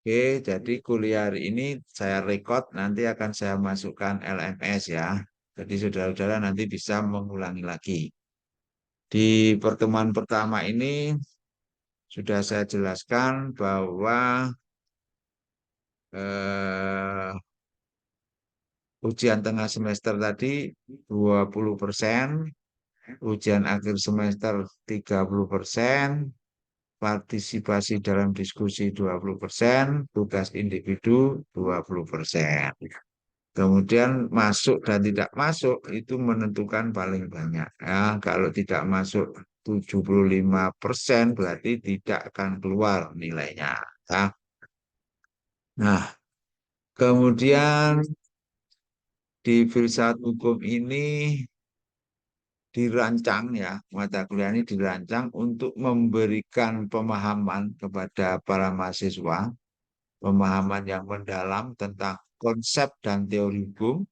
Oke, jadi kuliah hari ini saya record, nanti akan saya masukkan LMS ya. Jadi saudara-saudara nanti bisa mengulangi lagi. Di pertemuan pertama ini sudah saya jelaskan bahwa eh, ujian tengah semester tadi 20%, ujian akhir semester 30%, partisipasi dalam diskusi 20%, tugas individu 20%. Kemudian masuk dan tidak masuk itu menentukan paling banyak. Ya, kalau tidak masuk 75% berarti tidak akan keluar nilainya. Ya. Nah, kemudian di filsafat hukum ini dirancang ya, mata kuliah ini dirancang untuk memberikan pemahaman kepada para mahasiswa, pemahaman yang mendalam tentang konsep dan teori hukum,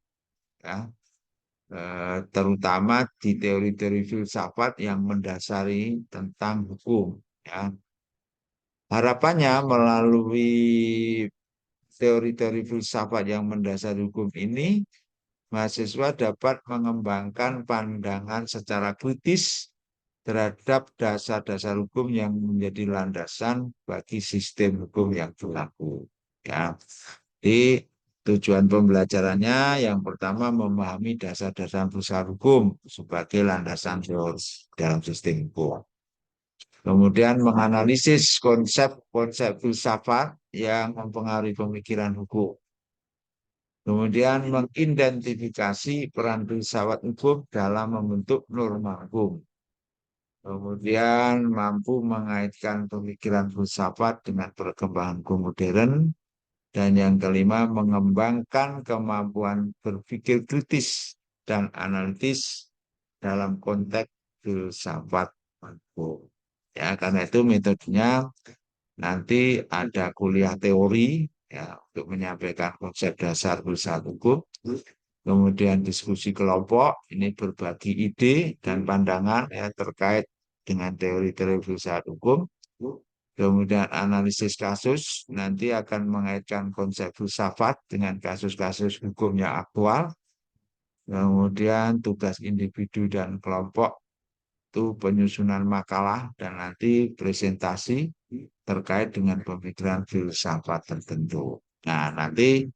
ya, terutama di teori-teori filsafat yang mendasari tentang hukum. Ya. Harapannya melalui teori-teori filsafat yang mendasari hukum ini, mahasiswa dapat mengembangkan pandangan secara kritis terhadap dasar-dasar hukum yang menjadi landasan bagi sistem hukum yang berlaku. Ya. Jadi tujuan pembelajarannya yang pertama memahami dasar-dasar besar hukum sebagai landasan teori dalam sistem hukum. Kemudian menganalisis konsep-konsep filsafat yang mempengaruhi pemikiran hukum. Kemudian mengidentifikasi peran filsafat hukum dalam membentuk norma hukum. Kemudian mampu mengaitkan pemikiran filsafat dengan perkembangan hukum modern. Dan yang kelima, mengembangkan kemampuan berpikir kritis dan analitis dalam konteks filsafat hukum. Ya, karena itu metodenya nanti ada kuliah teori ya untuk menyampaikan konsep dasar filsafat hukum. Kemudian diskusi kelompok, ini berbagi ide dan pandangan ya terkait dengan teori-teori filsafat hukum. Kemudian analisis kasus, nanti akan mengaitkan konsep filsafat dengan kasus-kasus hukum yang aktual. Kemudian tugas individu dan kelompok itu penyusunan makalah dan nanti presentasi terkait dengan pemikiran filsafat tertentu. Nah, nanti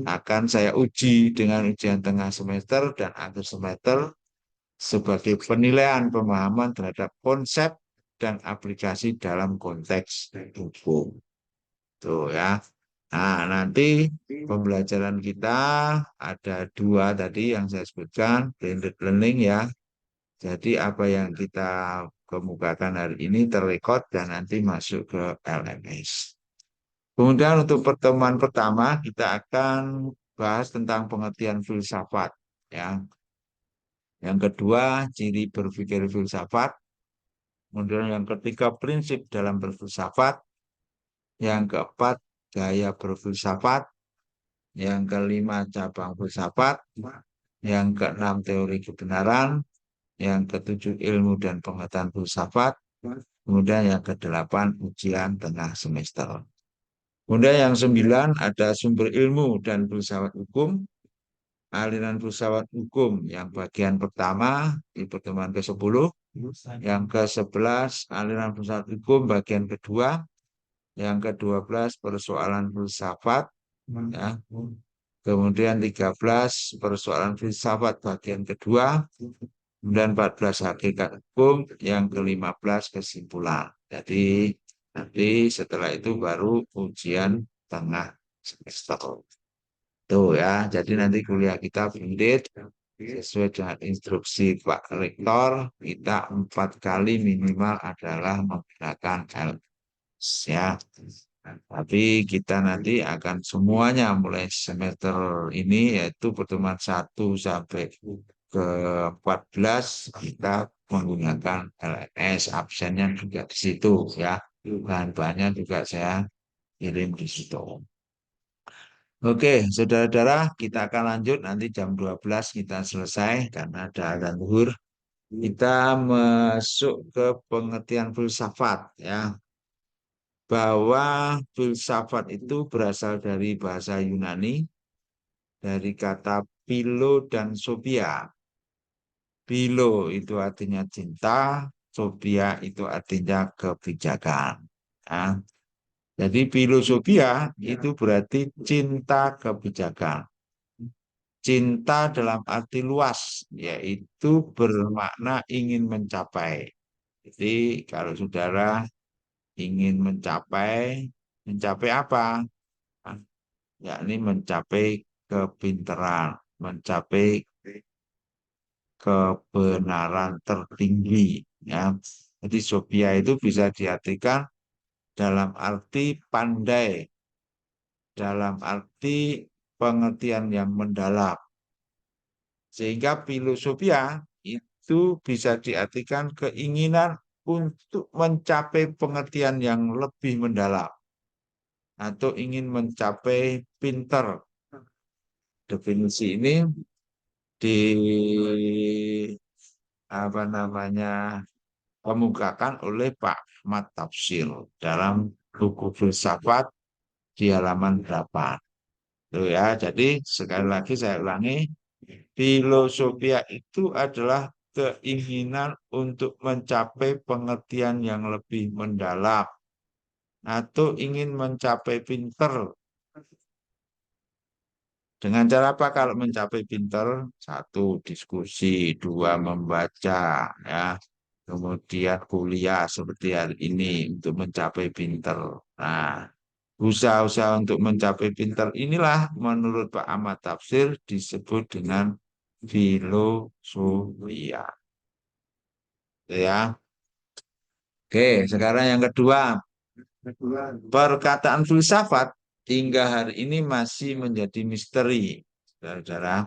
akan saya uji dengan ujian tengah semester dan akhir semester sebagai penilaian pemahaman terhadap konsep dan aplikasi dalam konteks hukum. Tuh ya. Nah, nanti pembelajaran kita ada dua tadi yang saya sebutkan, blended learning ya. Jadi apa yang kita kemukakan hari ini terrekod dan nanti masuk ke LMS. Kemudian untuk pertemuan pertama kita akan bahas tentang pengertian filsafat ya. Yang kedua, ciri berpikir filsafat. Kemudian yang ketiga, prinsip dalam berfilsafat. Yang keempat, gaya berfilsafat. Yang kelima, cabang filsafat. Yang keenam, teori kebenaran. Yang ketujuh, ilmu dan pengetahuan filsafat. Kemudian yang kedelapan, ujian tengah semester. Kemudian yang sembilan, ada sumber ilmu dan filsafat hukum. Aliran filsafat hukum yang bagian pertama di pertemuan ke-10. Yang ke-11, aliran filsafat hukum bagian kedua. Yang ke-12, persoalan filsafat. Ya. Kemudian 13, persoalan filsafat bagian kedua. Kemudian 14, hakikat hukum. Yang ke-15, kesimpulan. Jadi nanti setelah itu baru ujian tengah semester. Tuh ya, jadi nanti kuliah kita blended sesuai dengan instruksi Pak Rektor, kita 4 kali minimal adalah menggunakan LMS ya. Tapi kita nanti akan semuanya mulai semester ini yaitu pertemuan 1 sampai ke 14 kita menggunakan LMS, absennya juga di situ ya. Bahan-bahannya juga saya kirim di situ. Oke, saudara-saudara, kita akan lanjut nanti jam 12 kita selesai karena ada azan zuhur. Kita masuk ke pengertian filsafat ya. bahwa filsafat itu berasal dari bahasa Yunani, dari kata philo dan sophia. Philo itu artinya cinta, sophia itu artinya kebijakan. Nah, jadi filosofia itu berarti cinta kebijakan. Cinta dalam arti luas, yaitu bermakna ingin mencapai. Jadi kalau saudara ingin mencapai, mencapai apa? Nah, yakni mencapai kepintaran, mencapai kebenaran tertinggi. Ya. Jadi Sophia itu bisa diartikan dalam arti pandai, dalam arti pengertian yang mendalam. Sehingga filosofia itu bisa diartikan keinginan untuk mencapai pengertian yang lebih mendalam atau ingin mencapai pinter. Definisi ini di apa namanya kemukakan oleh Pak Ahmad Tafsir dalam buku filsafat di halaman 8. Tuh ya, jadi sekali lagi saya ulangi, filosofia itu adalah keinginan untuk mencapai pengertian yang lebih mendalam atau ingin mencapai pinter. Dengan cara apa kalau mencapai pinter? Satu, diskusi. Dua, membaca. Ya. Kemudian kuliah seperti hari ini untuk mencapai pinter. Nah, usaha-usaha untuk mencapai pinter inilah menurut Pak Ahmad Tafsir disebut dengan filosofia. Ya. Oke, sekarang yang kedua. Perkataan filsafat hingga hari ini masih menjadi misteri. Saudara,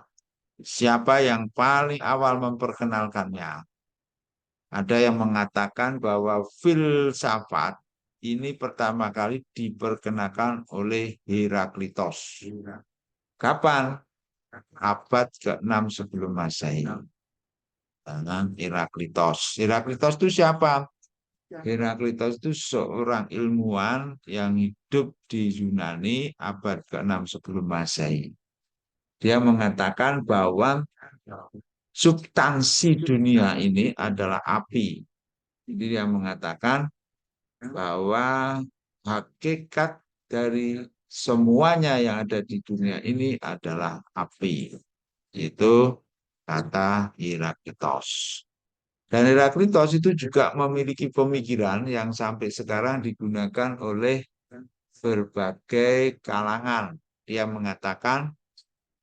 siapa yang paling awal memperkenalkannya? Ada yang mengatakan bahwa filsafat ini pertama kali diperkenalkan oleh Heraklitos. Kapan? Abad ke-6 sebelum Masehi. Dengan Heraklitos. Heraklitos itu siapa? Heraklitos itu seorang ilmuwan yang hidup di Yunani abad ke-6 sebelum Masehi. Dia mengatakan bahwa substansi dunia ini adalah api. Jadi dia mengatakan bahwa hakikat dari semuanya yang ada di dunia ini adalah api. Itu kata Heraklitos. Dan Heraklitos itu juga memiliki pemikiran yang sampai sekarang digunakan oleh berbagai kalangan. Dia mengatakan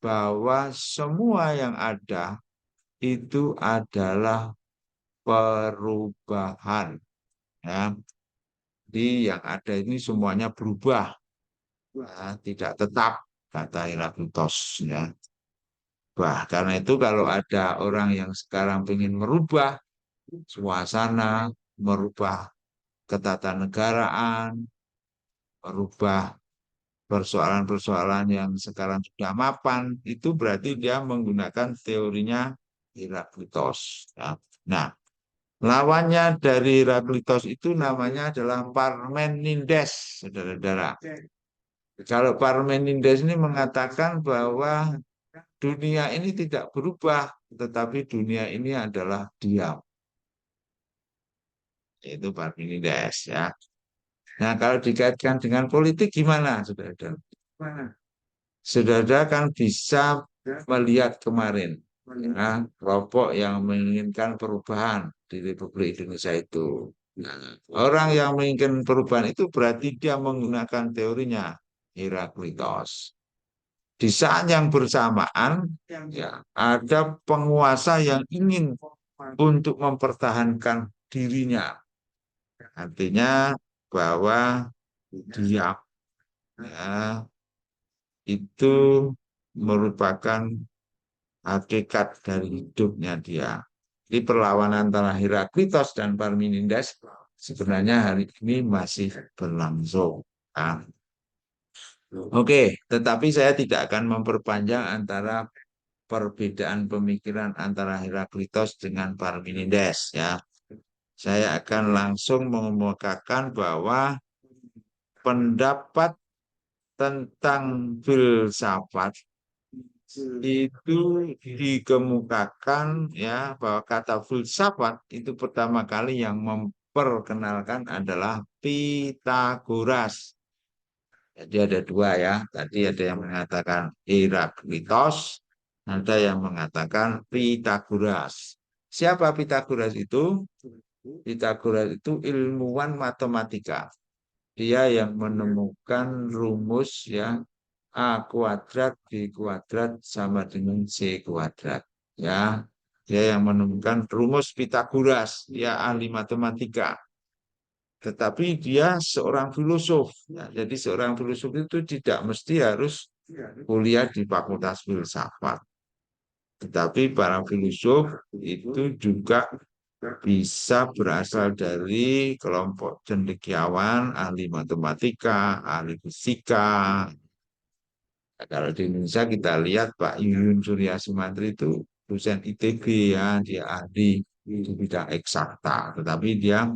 bahwa semua yang ada itu adalah perubahan. Ya. Jadi yang ada ini semuanya berubah, ya, tidak tetap, kata Heraklitos. Ya. Karena itu kalau ada orang yang sekarang ingin merubah suasana, merubah ketatanegaraan, merubah persoalan-persoalan yang sekarang sudah mapan, itu berarti dia menggunakan teorinya Heraklitos. Ya. Nah, lawannya dari Heraklitos itu namanya adalah Parmenides, saudara-saudara. Kalau Parmenides ini mengatakan bahwa dunia ini tidak berubah, tetapi dunia ini adalah diam. Itu Parmenides ya. Nah, kalau dikaitkan dengan politik gimana, saudara-saudara? Saudara kan bisa melihat kemarin ya, kelompok yang menginginkan perubahan di Republik Indonesia itu. Nah, orang yang menginginkan perubahan itu berarti dia menggunakan teorinya Heraklitos. Di saat yang bersamaan ya, ada penguasa yang ingin untuk mempertahankan dirinya. Artinya bahwa dia ya, itu merupakan hakikat dari hidupnya dia. Di perlawanan antara Heraklitos dan Parmenides sebenarnya hari ini masih berlangsung. Nah, oke, tetapi saya tidak akan memperpanjang antara perbedaan pemikiran antara Heraklitos dengan Parmenides ya. Saya akan langsung mengemukakan bahwa pendapat tentang filsafat itu dikemukakan ya bahwa kata filsafat itu pertama kali yang memperkenalkan adalah Pythagoras. Jadi ada dua ya. Tadi ada yang mengatakan Heraklitos, ada yang mengatakan Pythagoras. Siapa Pythagoras itu? Pythagoras itu ilmuwan matematika. Dia yang menemukan rumus ya A kuadrat B kuadrat sama dengan C kuadrat. Ya, dia yang menemukan rumus Pythagoras. Dia ahli matematika. Tetapi dia seorang filosof. Ya, jadi seorang filosof itu tidak mesti harus kuliah di Fakultas Filsafat. Tetapi para filosof itu juga bisa berasal dari kelompok cendekiawan, ahli matematika, ahli fisika. Nah, kalau di Indonesia kita lihat Pak Yuyun Surya Sumantri itu dosen ITB ya, dia ahli di bidang eksakta, tetapi dia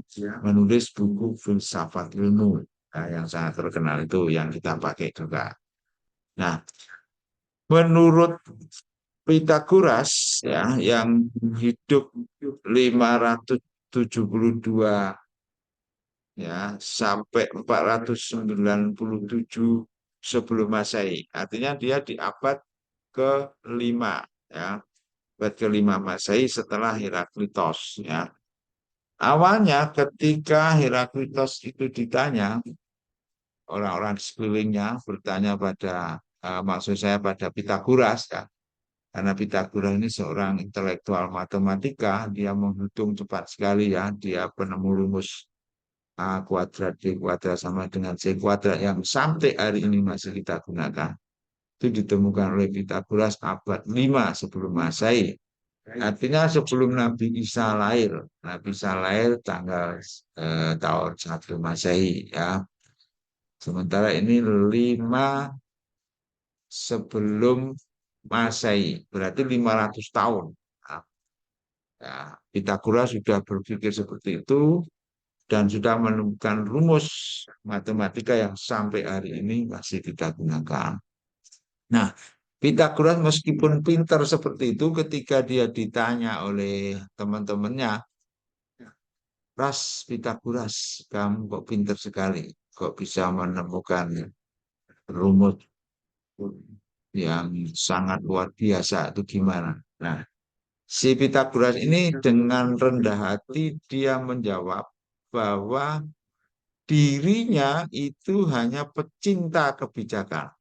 menulis buku filsafat ilmu yang sangat terkenal itu yang kita pakai juga. Nah, menurut Pythagoras ya yang hidup 572 ya sampai 497 sebelum Masehi. Artinya dia di abad ke-5 ya. Abad ke-5 Masehi setelah Heraklitos ya. Awalnya ketika Heraklitos itu ditanya, orang-orang di sekelilingnya bertanya pada maksud saya pada Pythagoras ya. Karena Pythagoras ini seorang intelektual matematika, dia menghitung cepat sekali ya, dia penemu rumus A kuadrat B kuadrat sama dengan C kuadrat yang sampai hari ini masih kita gunakan. Itu ditemukan oleh Pythagoras abad 5 sebelum Masehi. Artinya sebelum Nabi Isa lahir. Nabi Isa lahir tanggal tahun 1 Masehi ya. Sementara ini 5 sebelum Masehi, berarti 500 tahun. Nah, ya, Pythagoras sudah berpikir seperti itu dan sudah menemukan rumus matematika yang sampai hari ini masih kita gunakan. Nah, Pythagoras meskipun pintar seperti itu, ketika dia ditanya oleh teman-temannya, Ras Pythagoras, kamu kok pintar sekali, kok bisa menemukan rumus yang sangat luar biasa, itu gimana? Nah, si Pythagoras ini dengan rendah hati dia menjawab bahwa dirinya itu hanya pecinta kebijakan,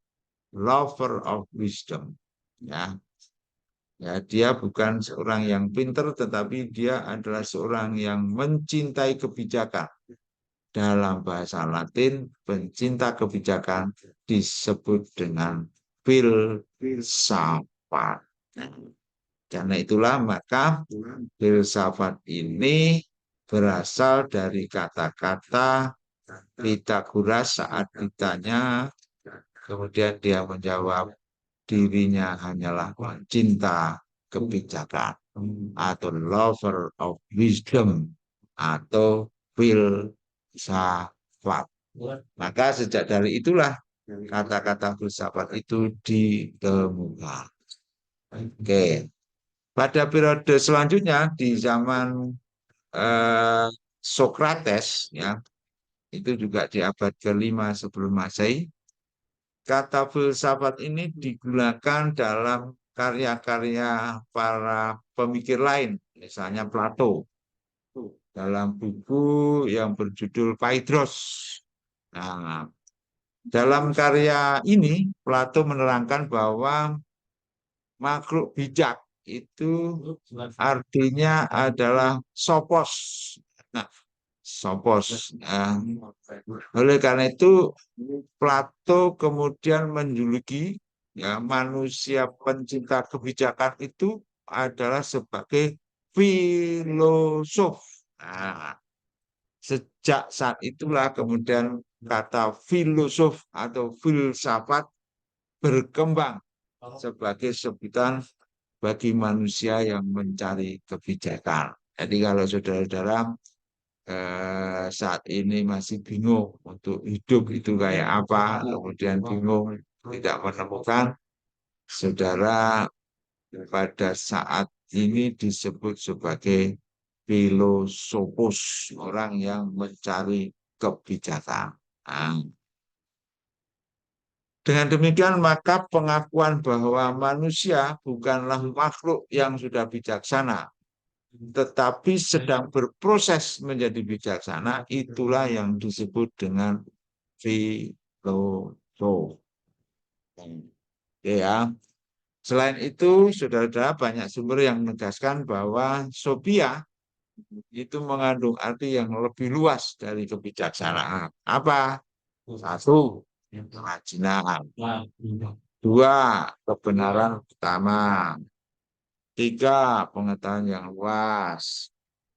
lover of wisdom. Ya, ya dia bukan seorang yang pintar, tetapi dia adalah seorang yang mencintai kebijakan. Dalam bahasa Latin, pencinta kebijakan disebut dengan filsafat. Karena itulah maka filsafat ini berasal dari kata-kata Pythagoras saat ditanya, kemudian dia menjawab dirinya hanyalah pencinta kebijakan atau lover of wisdom atau filsafat. Maka sejak dari itulah kata-kata filsafat itu ditemukan. Oke. Pada periode selanjutnya di zaman Sokrates ya, itu juga di abad ke-5 sebelum Masehi, kata filsafat ini digunakan dalam karya-karya para pemikir lain, misalnya Plato, dalam buku yang berjudul Phaedros. Nah, dalam karya ini, Plato menerangkan bahwa makhluk bijak itu artinya adalah sopos. Nah, sopos. Oleh karena itu, Plato kemudian menjuluki ya, manusia pencinta kebijakan itu adalah sebagai filosof. Nah, sejak saat itulah kemudian kata filosof atau filsafat berkembang sebagai sebutan bagi manusia yang mencari kebijakan. Jadi kalau saudara-saudara saat ini masih bingung untuk hidup itu kayak apa, kemudian bingung tidak menemukan, saudara pada saat ini disebut sebagai filosofus, orang yang mencari kebijakan. Nah, dengan demikian maka pengakuan bahwa manusia bukanlah makhluk yang sudah bijaksana, tetapi sedang berproses menjadi bijaksana, itulah yang disebut dengan filosof. Ya. Selain itu, saudara-saudara, banyak sumber yang menegaskan bahwa sophia itu mengandung arti yang lebih luas dari kebijaksanaan. Apa? Satu, kerajinan. Dua, kebenaran utama. Tiga, pengetahuan yang luas.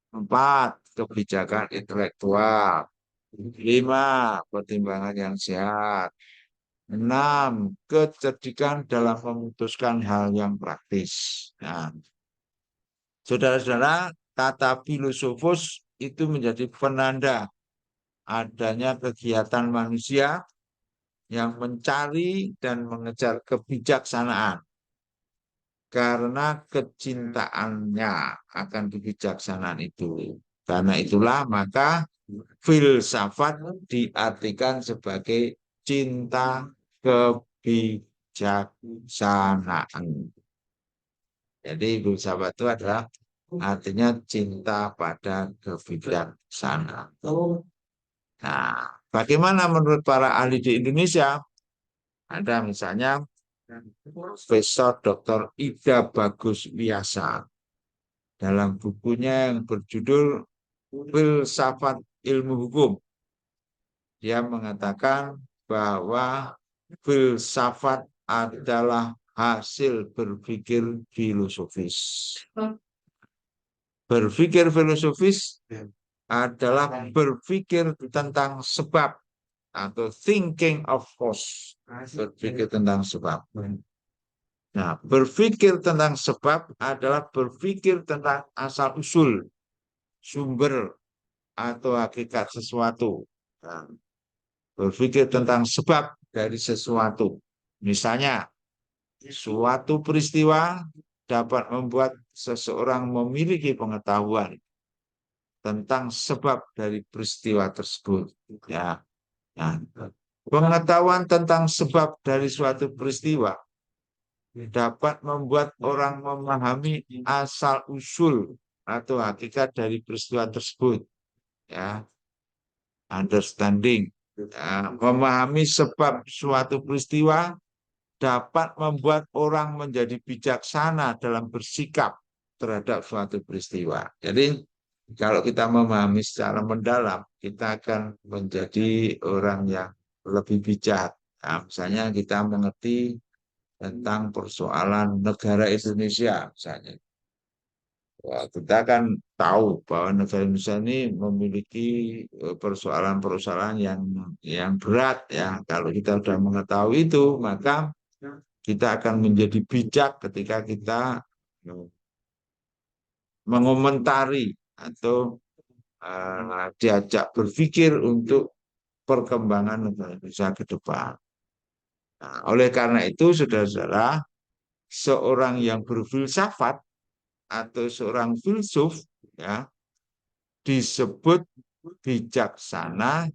Empat, kebijakan intelektual. Lima, pertimbangan yang sehat. Enam, kecerdikan dalam memutuskan hal yang praktis. Nah, saudara-saudara, kata filosofus itu menjadi penanda adanya kegiatan manusia yang mencari dan mengejar kebijaksanaan karena kecintaannya akan kebijaksanaan itu. Karena itulah maka filsafat diartikan sebagai cinta kebijaksanaan. Jadi filsafat itu adalah artinya cinta pada kebijaksanaan. Nah, bagaimana menurut para ahli di Indonesia? Ada misalnya Profesor Dr. Ida Bagus Wiyasa dalam bukunya yang berjudul Filsafat Ilmu Hukum. Dia mengatakan bahwa filsafat adalah hasil berpikir filosofis. Berpikir filosofis adalah berpikir tentang sebab atau thinking of cause. Berpikir tentang sebab. Nah, berpikir tentang sebab adalah berpikir tentang asal-usul, sumber, atau hakikat sesuatu. Nah, berpikir tentang sebab dari sesuatu. Misalnya, suatu peristiwa dapat membuat seseorang memiliki pengetahuan tentang sebab dari peristiwa tersebut. Ya, nah, pengetahuan tentang sebab dari suatu peristiwa dapat membuat orang memahami asal-usul atau hakikat dari peristiwa tersebut. Ya, understanding. Ya, memahami sebab suatu peristiwa dapat membuat orang menjadi bijaksana dalam bersikap terhadap suatu peristiwa. Jadi, kalau kita memahami secara mendalam, kita akan menjadi orang yang lebih bijak. Nah, misalnya kita mengerti tentang persoalan negara Indonesia, misalnya. Wah, kita kan tahu bahwa negara Indonesia ini memiliki persoalan-persoalan yang berat ya. Kalau kita sudah mengetahui itu, maka kita akan menjadi bijak ketika kita mengomentari atau diajak berpikir untuk perkembangan negara Indonesia ke depan. Nah, oleh karena itu, saudara-saudara, seorang yang berfilsafat atau seorang filsuf ya disebut bijaksana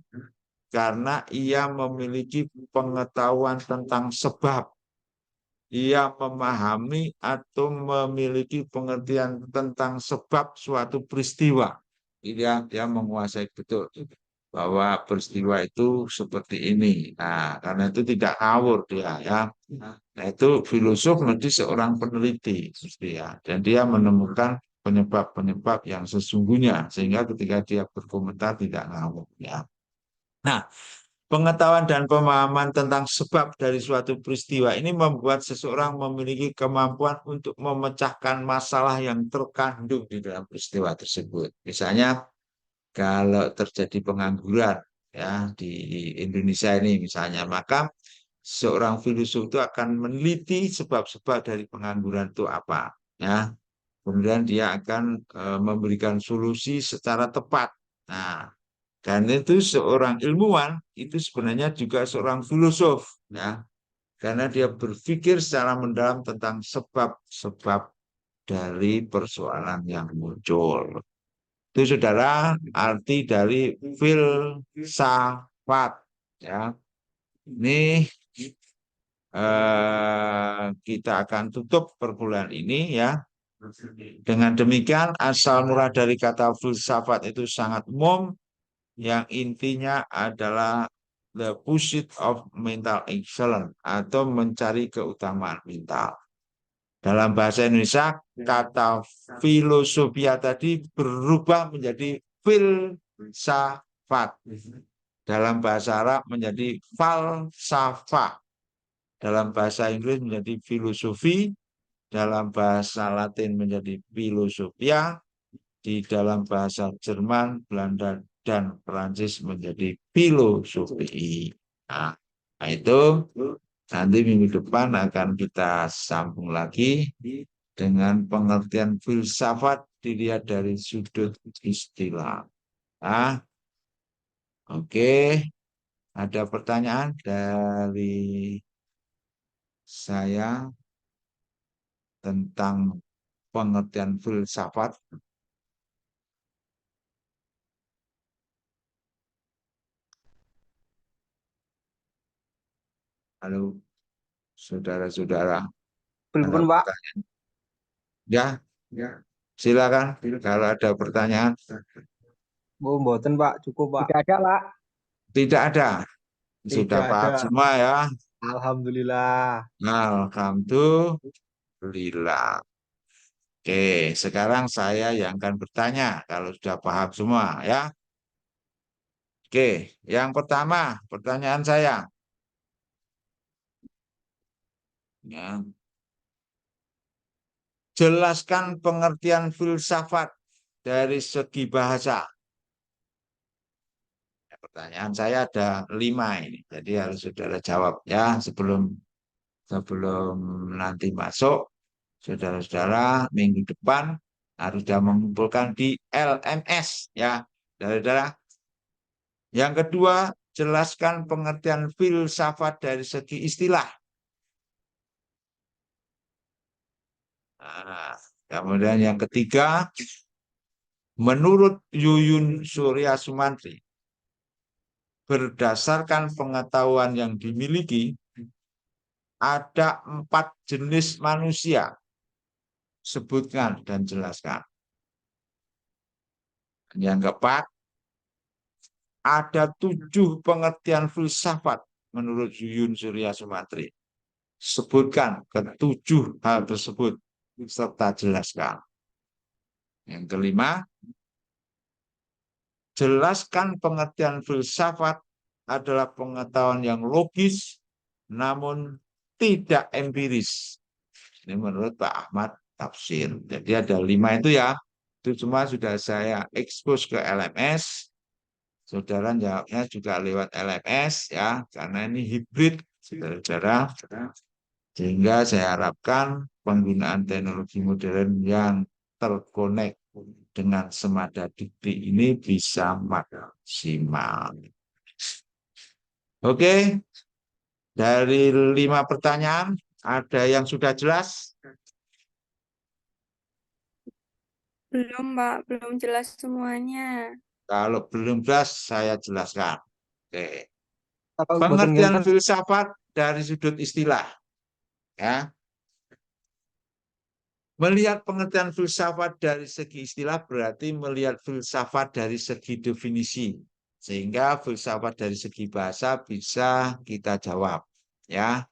karena ia memiliki pengetahuan tentang sebab. Ia memahami atau memiliki pengertian tentang sebab suatu peristiwa. Dia menguasai betul bahwa peristiwa itu seperti ini. Nah, karena itu tidak ngawur dia ya. Nah, itu filosof menjadi seorang peneliti ya. Dan dia menemukan penyebab-penyebab yang sesungguhnya sehingga ketika dia berkomentar tidak ngawur ya. Nah, pengetahuan dan pemahaman tentang sebab dari suatu peristiwa ini membuat seseorang memiliki kemampuan untuk memecahkan masalah yang terkandung di dalam peristiwa tersebut. Misalnya kalau terjadi pengangguran ya di Indonesia ini misalnya, maka seorang filsuf itu akan meneliti sebab-sebab dari pengangguran itu apa ya. Kemudian dia akan memberikan solusi secara tepat. Nah, Dan itu seorang ilmuwan itu sebenarnya juga seorang filosof, ya, karena dia berpikir secara mendalam tentang sebab-sebab dari persoalan yang muncul. Itu saudara arti dari filsafat, ya. Ini kita akan tutup perkuliahan ini, ya. Dengan demikian asal mula dari kata filsafat itu sangat umum, yang intinya adalah the pursuit of mental excellence atau mencari keutamaan mental. Dalam bahasa Indonesia, kata filosofia tadi berubah menjadi filsafat. Dalam bahasa Arab menjadi falsafah. Dalam bahasa Inggris menjadi filosofi. Dalam bahasa Latin menjadi filosofia. Di dalam bahasa Jerman, Belanda, dan Perancis menjadi filosofi. Nah, itu nanti minggu depan akan kita sambung lagi dengan pengertian filsafat dilihat dari sudut istilah. Nah, oke, ada pertanyaan dari saya tentang pengertian filsafat? Halo, saudara-saudara, ada Belum, Pak. pertanyaan? Ya, ya. Silakan kalau ada pertanyaan. Bu, mboten, Pak. Cukup, Pak. Tidak ada, Pak. Tidak ada. Sudah Tidak paham ada. semua, ya. Alhamdulillah. Alhamdulillah. Oke, sekarang saya yang akan bertanya kalau sudah paham semua, ya. Oke, yang pertama pertanyaan saya. Ya. Jelaskan pengertian filsafat dari segi bahasa. Pertanyaan saya ada 5 ini, jadi harus saudara jawab, ya, sebelum sebelum nanti masuk. Saudara-saudara minggu depan harus sudah mengumpulkan di LMS, ya, saudara. Yang kedua, jelaskan pengertian filsafat dari segi istilah. Nah, kemudian yang ketiga, menurut Yuyun Surya Sumantri, berdasarkan pengetahuan yang dimiliki, ada 4 jenis manusia. Sebutkan dan jelaskan. Yang keempat, ada 7 pengertian filsafat menurut Yuyun Surya Sumantri. Sebutkan ke-7 hal tersebut serta jelaskan. Yang kelima, jelaskan pengertian filsafat adalah pengetahuan yang logis namun tidak empiris. Ini menurut Pak Ahmad Tafsir. Jadi ada 5 itu, ya. Itu semua sudah saya expose ke LMS. Saudara jawabnya juga lewat LMS, ya, karena ini hibrid, saudara-saudara. Sehingga saya harapkan penggunaan teknologi modern yang terkonek dengan Semada Dikti ini bisa maksimal. Oke, dari 5 pertanyaan, ada yang sudah jelas? Belum, Pak. Belum jelas semuanya. Kalau belum jelas, saya jelaskan. Oke. Kalau mboten Pengertian ngenten, filsafat dari sudut istilah. Ya. Melihat pengertian filsafat dari segi istilah berarti melihat filsafat dari segi definisi. Sehingga filsafat dari segi bahasa bisa kita jawab. Ya.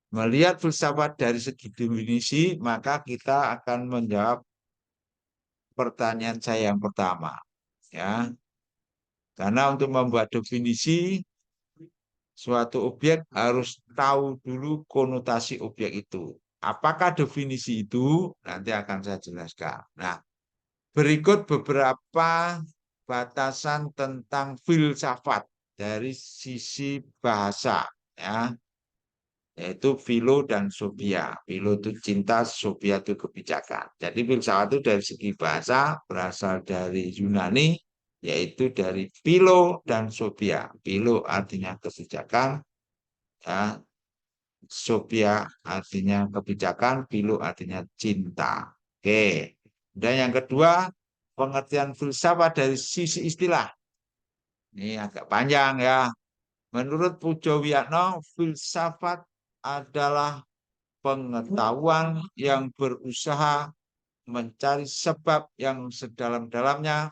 Melihat filsafat dari segi definisi, maka kita akan menjawab pertanyaan saya yang pertama. Ya. Karena untuk membuat definisi suatu objek harus tahu dulu konotasi objek itu. Apakah definisi itu? Nanti akan saya jelaskan. Nah, berikut beberapa batasan tentang filsafat dari sisi bahasa. Ya. yaitu philo dan sophia. Philo itu cinta, sophia itu kebijakan. Jadi filsafat itu dari segi bahasa berasal dari Yunani, yaitu dari philo dan sophia. Philo artinya kebijakan, ya, sophia artinya kebijakan, philo artinya cinta. Oke. Dan yang kedua, pengertian filsafat dari sisi istilah. Ini agak panjang ya. Menurut Pujo Wiyatno, filsafat adalah pengetahuan yang berusaha mencari sebab yang sedalam-dalamnya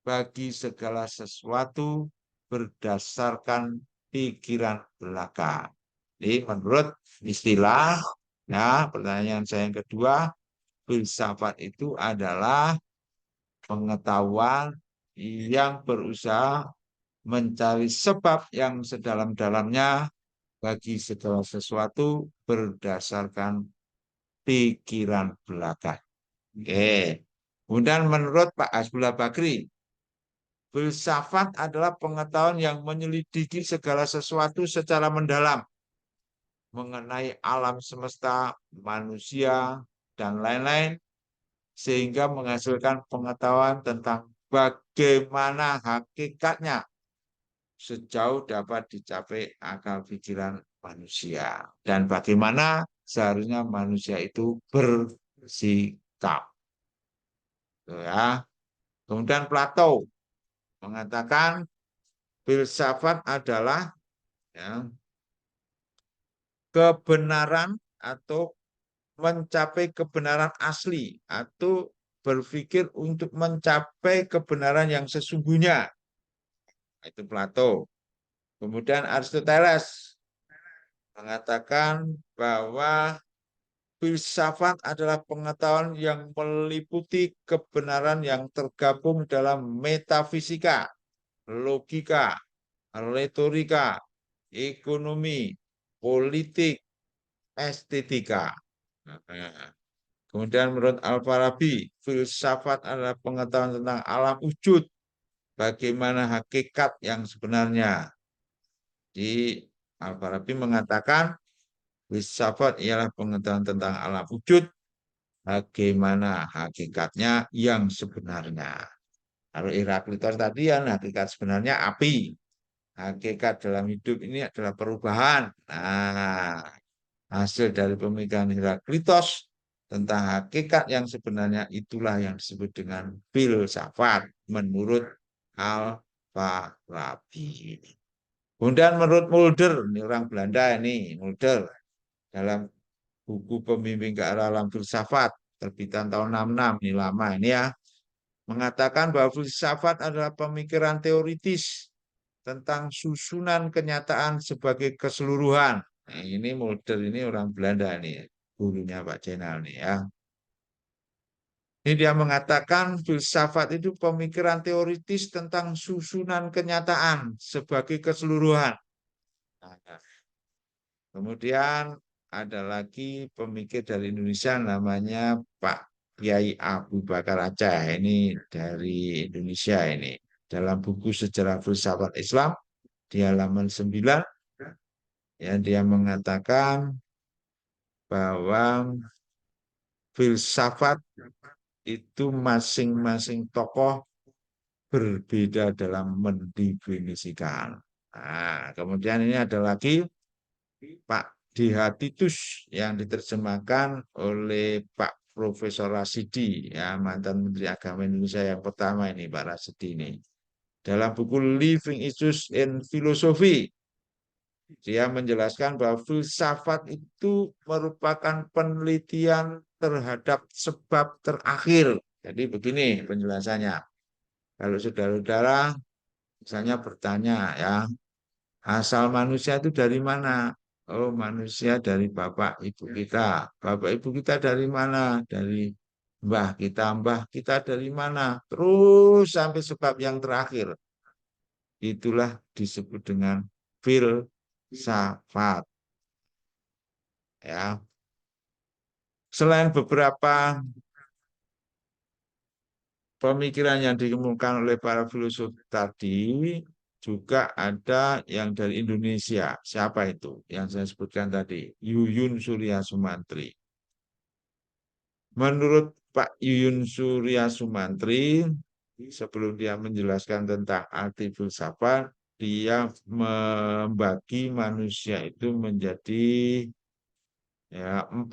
bagi segala sesuatu berdasarkan pikiran belaka. Jadi menurut istilah, ya, pertanyaan saya yang kedua, filsafat itu adalah pengetahuan yang berusaha mencari sebab yang sedalam-dalamnya bagi segala sesuatu berdasarkan pikiran belaka. Oke. Kemudian menurut Pak Hasbullah Bakri, filsafat adalah pengetahuan yang menyelidiki segala sesuatu secara mendalam mengenai alam semesta, manusia, dan lain-lain, sehingga menghasilkan pengetahuan tentang bagaimana hakikatnya sejauh dapat dicapai akal pikiran manusia dan bagaimana seharusnya manusia itu bersikap. Ya. Kemudian Plato mengatakan filsafat adalah, ya, kebenaran atau mencapai kebenaran asli atau berpikir untuk mencapai kebenaran yang sesungguhnya. Itu Plato. Kemudian Aristoteles mengatakan bahwa filsafat adalah pengetahuan yang meliputi kebenaran yang tergabung dalam metafisika, logika, retorika, ekonomi, politik, estetika. Kemudian menurut Al-Farabi, filsafat adalah pengetahuan tentang alam wujud, bagaimana hakikat yang sebenarnya. Di Al-Farabi mengatakan filsafat ialah pengetahuan tentang alam wujud, bagaimana hakikatnya yang sebenarnya. Kalau Heraklitus tadi ya, hakikat sebenarnya api. Hakikat dalam hidup ini adalah perubahan. Nah, hasil dari pemikiran Heraklitus tentang hakikat yang sebenarnya itulah yang disebut dengan filsafat menurut Al-Farabi. Kemudian menurut Mulder, ini orang Belanda ini, Mulder, dalam buku Pembimbing ke Arah Alam Filsafat, terbitan tahun 66, ini lama ini ya, mengatakan bahwa filsafat adalah pemikiran teoritis tentang susunan kenyataan sebagai keseluruhan. Nah, ini Mulder ini orang Belanda nih, gurunya Pak Jenal nih ya. Ini dia mengatakan filsafat itu pemikiran teoritis tentang susunan kenyataan sebagai keseluruhan. Nah, kemudian ada lagi pemikir dari Indonesia namanya Pak Kiai Abu Bakar Aceh. Ini dari Indonesia ini. Dalam buku Sejarah Filsafat Islam di halaman 9, ya, dia mengatakan bahwa filsafat itu masing-masing tokoh berbeda dalam mendefinisikan. Nah, kemudian ini ada lagi Pak D.H. Titus yang diterjemahkan oleh Pak Profesor Rasidi, ya, mantan Menteri Agama Indonesia yang pertama ini, Pak Rasidi ini. Dalam buku Living Issues in Philosophy, dia menjelaskan bahwa filsafat itu merupakan penelitian terhadap sebab terakhir. Jadi begini penjelasannya. Kalau saudara-saudara misalnya bertanya, ya, asal manusia itu dari mana? Oh, manusia dari bapak ibu kita. Bapak ibu kita dari mana? Dari mbah kita dari mana? Terus sampai sebab yang terakhir. Itulah disebut dengan filsafat. Ya. Selain beberapa pemikiran yang dikemukakan oleh para filsuf tadi, juga ada yang dari Indonesia. Siapa itu? Yang saya sebutkan tadi, Yuyun Surya Sumantri. Menurut Pak Yuyun Surya Sumantri, sebelum dia menjelaskan tentang arti filsafat, dia membagi manusia itu menjadi ya 4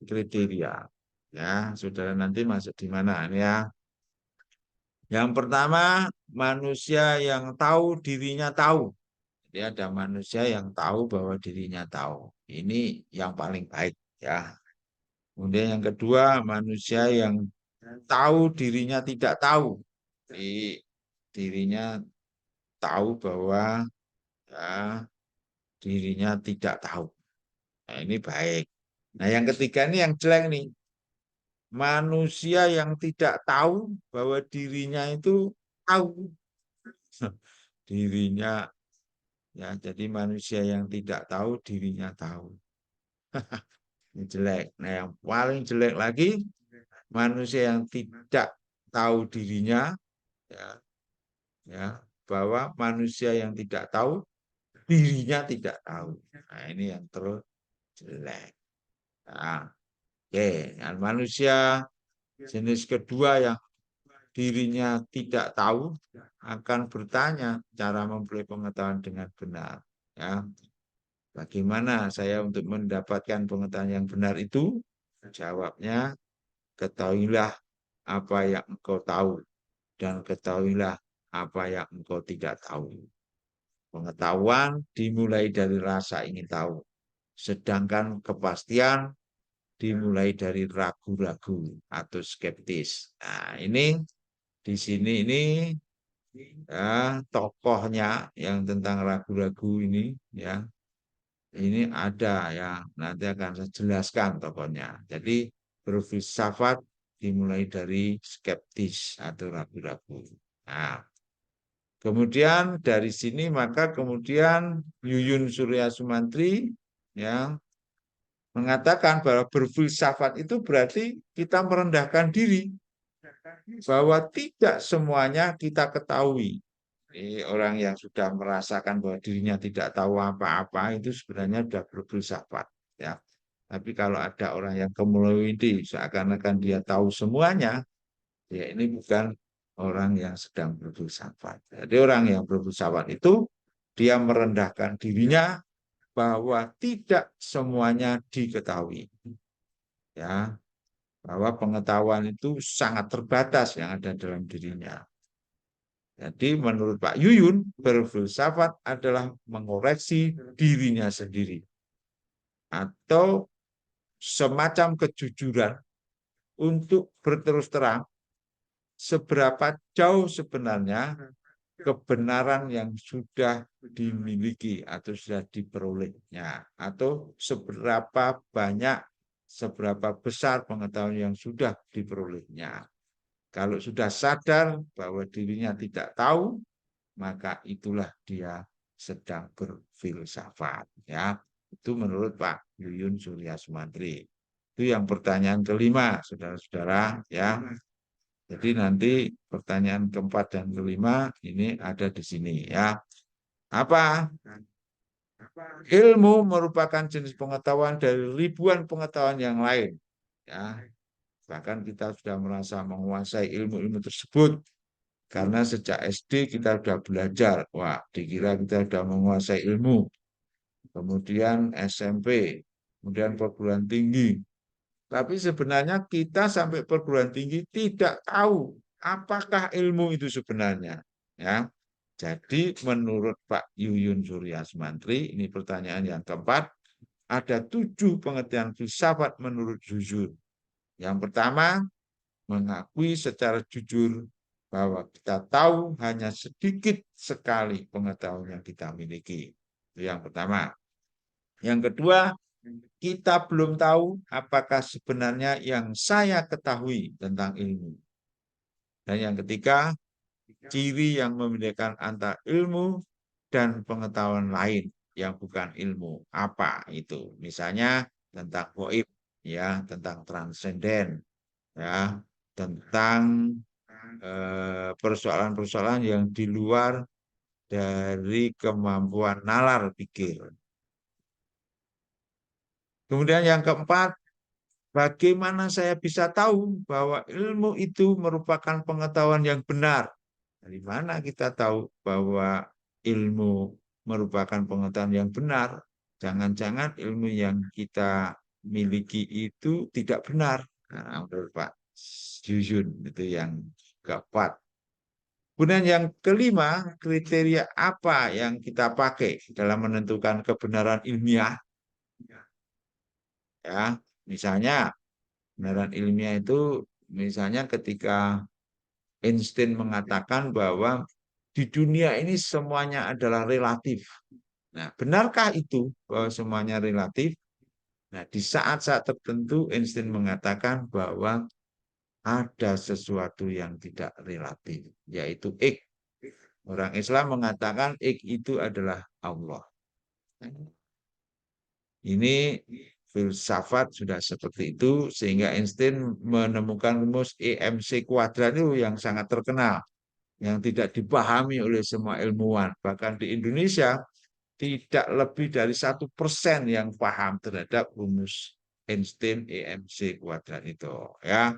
kriteria. Ya, saudara nanti masuk di mana ya? Yang pertama, manusia yang tahu dirinya tahu. Jadi ada manusia yang tahu bahwa dirinya tahu. Ini yang paling baik ya. Kemudian yang kedua, manusia yang tahu dirinya tidak tahu. Jadi dirinya tahu bahwa ya, dirinya tidak tahu. Nah, ini baik. Nah, yang ketiga ini yang jelek nih. Manusia yang tidak tahu bahwa dirinya itu tahu. Dirinya ya, jadi manusia yang tidak tahu dirinya tahu. Ini jelek. Nah, yang paling jelek lagi manusia yang tidak tahu dirinya ya, ya bahwa manusia yang tidak tahu dirinya tidak tahu. Nah, ini yang terus jelek. Nah, oke, dan manusia jenis kedua yang dirinya tidak tahu akan bertanya cara memperoleh pengetahuan dengan benar. Ya, bagaimana saya untuk mendapatkan pengetahuan yang benar itu? Jawabnya, ketahuilah apa yang engkau tahu dan ketahuilah apa yang engkau tidak tahu. Pengetahuan dimulai dari rasa ingin tahu, sedangkan kepastian dimulai dari ragu-ragu atau skeptis. Nah, ini di sini ini ya, tokohnya yang tentang ragu-ragu ini ya. Ini ada ya, nanti akan saya jelaskan tokohnya. Jadi berfilsafat dimulai dari skeptis atau ragu-ragu. Nah, kemudian dari sini maka kemudian Yuyun Surya Sumantri ya mengatakan bahwa berfilsafat itu berarti kita merendahkan diri bahwa tidak semuanya kita ketahui. Ini orang yang sudah merasakan bahwa dirinya tidak tahu apa-apa itu sebenarnya sudah berfilsafat ya. Tapi kalau ada orang yang kemudian seakan-akan dia tahu semuanya, ya ini bukan orang yang sedang berfilsafat. Jadi orang yang berfilsafat itu dia merendahkan dirinya bahwa tidak semuanya diketahui. Ya, bahwa pengetahuan itu sangat terbatas yang ada dalam dirinya. Jadi menurut Pak Yuyun, berfilsafat adalah mengoreksi dirinya sendiri. Atau semacam kejujuran untuk berterus terang seberapa jauh sebenarnya kebenaran yang sudah dimiliki atau sudah diperolehnya. Atau seberapa banyak, seberapa besar pengetahuan yang sudah diperolehnya. Kalau sudah sadar bahwa dirinya tidak tahu, maka itulah dia sedang berfilsafat. Ya, itu menurut Pak Yuyun Surya Sumantri. Itu yang pertanyaan kelima, saudara-saudara. Ya, jadi nanti pertanyaan keempat dan kelima ini ada di sini. Ya, apa? Ilmu merupakan jenis pengetahuan dari ribuan pengetahuan yang lain. Ya, bahkan kita sudah merasa menguasai ilmu-ilmu tersebut. Karena sejak SD kita sudah belajar. Wah, dikira kita sudah menguasai ilmu. Kemudian SMP, kemudian perguruan tinggi. Tapi sebenarnya kita sampai perguruan tinggi tidak tahu apakah ilmu itu sebenarnya. Ya. Jadi menurut Pak Yuyun Surya Sumantri, ini pertanyaan yang keempat, ada 7 pengertian filsafat menurut jujur. Yang pertama, mengakui secara jujur bahwa kita tahu hanya sedikit sekali pengetahuan yang kita miliki. Itu yang pertama. Yang kedua, kita belum tahu apakah sebenarnya yang saya ketahui tentang ilmu. Dan yang ketiga, ciri yang membedakan antara ilmu dan pengetahuan lain yang bukan ilmu. Apa itu? Misalnya tentang gaib, ya, tentang transenden, ya, tentang persoalan-persoalan yang di luar dari kemampuan nalar pikir. Kemudian yang keempat, bagaimana saya bisa tahu bahwa ilmu itu merupakan pengetahuan yang benar? Dari mana kita tahu bahwa ilmu merupakan pengetahuan yang benar? Jangan-jangan ilmu yang kita miliki itu tidak benar. Nah, menurut Pak Yuyun itu yang keempat. Kemudian yang kelima, kriteria apa yang kita pakai dalam menentukan kebenaran ilmiah? Ya, misalnya kebenaran ilmiah itu misalnya ketika Einstein mengatakan bahwa di dunia ini semuanya adalah relatif. Nah, benarkah itu bahwa semuanya relatif? Nah, di saat-saat tertentu Einstein mengatakan bahwa ada sesuatu yang tidak relatif, yaitu X. Orang Islam mengatakan X itu adalah Allah. Ini filsafat sudah seperti itu, sehingga Einstein menemukan rumus EMC kuadrat itu yang sangat terkenal, yang tidak dipahami oleh semua ilmuwan. Bahkan di Indonesia, tidak lebih dari 1% yang paham terhadap rumus Einstein EMC kuadrat itu. Ya.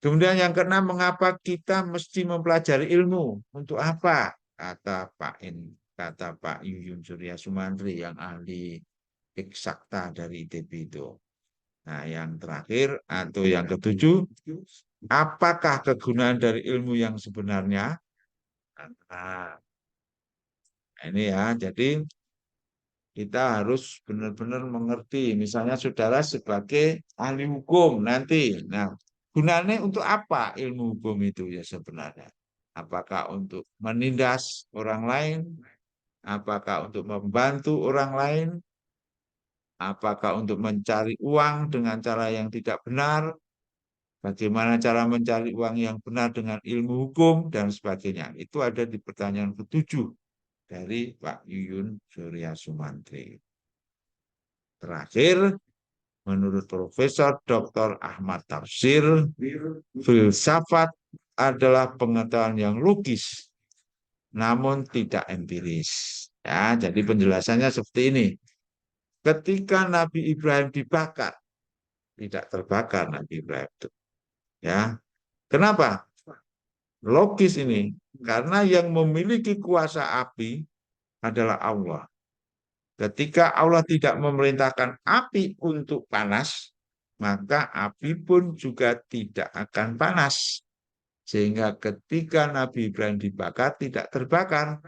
Kemudian yang keenam, mengapa kita mesti mempelajari ilmu? Untuk apa? Kata Pak Yuyun Surya Sumantri yang ahli eksakta dari ITB itu. Nah, yang terakhir atau yang ketujuh, apakah kegunaan dari ilmu yang sebenarnya? Nah, ini ya, jadi kita harus benar-benar mengerti. Misalnya saudara sebagai ahli hukum nanti. Nah, gunanya untuk apa ilmu hukum itu ya sebenarnya? Apakah untuk menindas orang lain? Apakah untuk membantu orang lain? Apakah untuk mencari uang dengan cara yang tidak benar? Bagaimana cara mencari uang yang benar dengan ilmu hukum dan sebagainya. Itu ada di pertanyaan ketujuh dari Pak Yuyun Surya Sumantri. Terakhir, menurut Profesor Dr. Ahmad Tafsir, filsafat adalah pengetahuan yang logis, namun tidak empiris. Ya, jadi penjelasannya seperti ini. Ketika Nabi Ibrahim dibakar, tidak terbakar Nabi Ibrahim itu. Ya, kenapa? Logis ini, karena yang memiliki kuasa api adalah Allah. Ketika Allah tidak memerintahkan api untuk panas, maka api pun juga tidak akan panas. Sehingga ketika Nabi Ibrahim dibakar tidak terbakar.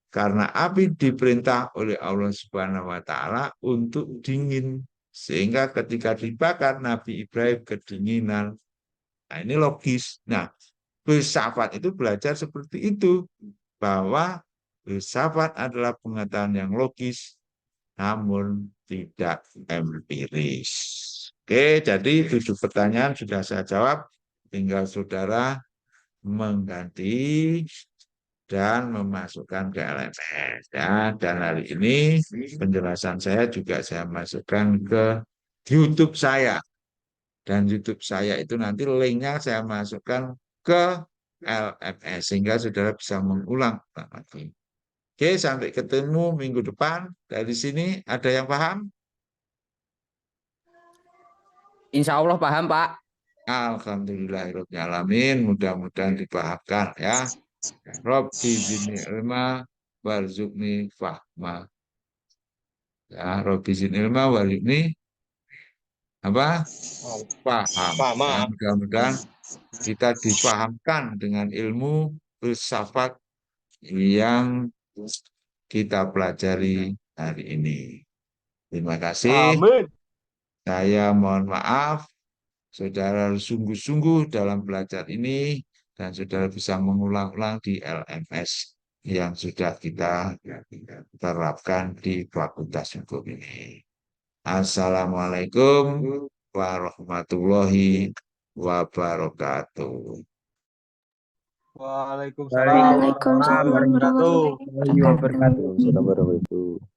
Karena api diperintah oleh Allah Subhanahu wa Ta'ala untuk dingin. Sehingga ketika dibakar Nabi Ibrahim kedinginan. Nah, ini logis. Nah, filsafat itu belajar seperti itu. Bahwa filsafat adalah pengetahuan yang logis, namun tidak empiris. Oke, jadi 7 pertanyaan sudah saya jawab. Tinggal saudara mengganti dan memasukkan ke LMS. Ya, dan hari ini penjelasan saya juga saya masukkan ke YouTube saya. Dan YouTube saya itu nanti linknya saya masukkan ke LMS sehingga saudara bisa mengulang lagi. Oke, sampai ketemu minggu depan. Dari sini ada yang paham? Insya Allah paham, Pak. Alhamdulillahirrahmanirrahim. Mudah-mudahan dipahamkan ya. Rabbi zidni ilma warzuqni fahma. Ya, Rabbi zidni ilma warzuqni apa? Paham. Ya, mudah-mudahan kita dipahamkan dengan ilmu filsafat yang kita pelajari hari ini. Terima kasih. Amin. Saya mohon maaf, saudara harus sungguh-sungguh dalam belajar ini dan saudara bisa mengulang-ulang di LMS yang sudah kita terapkan di Fakultas Hukum ini. Assalamualaikum warahmatullahi wabarakatuh. Waalaikumsalam Waalaikumsalam warahmatullahi wabarakatuh. warahmatullahi wabarakatuh. Assalamualaikum warahmatullahi wabarakatuh.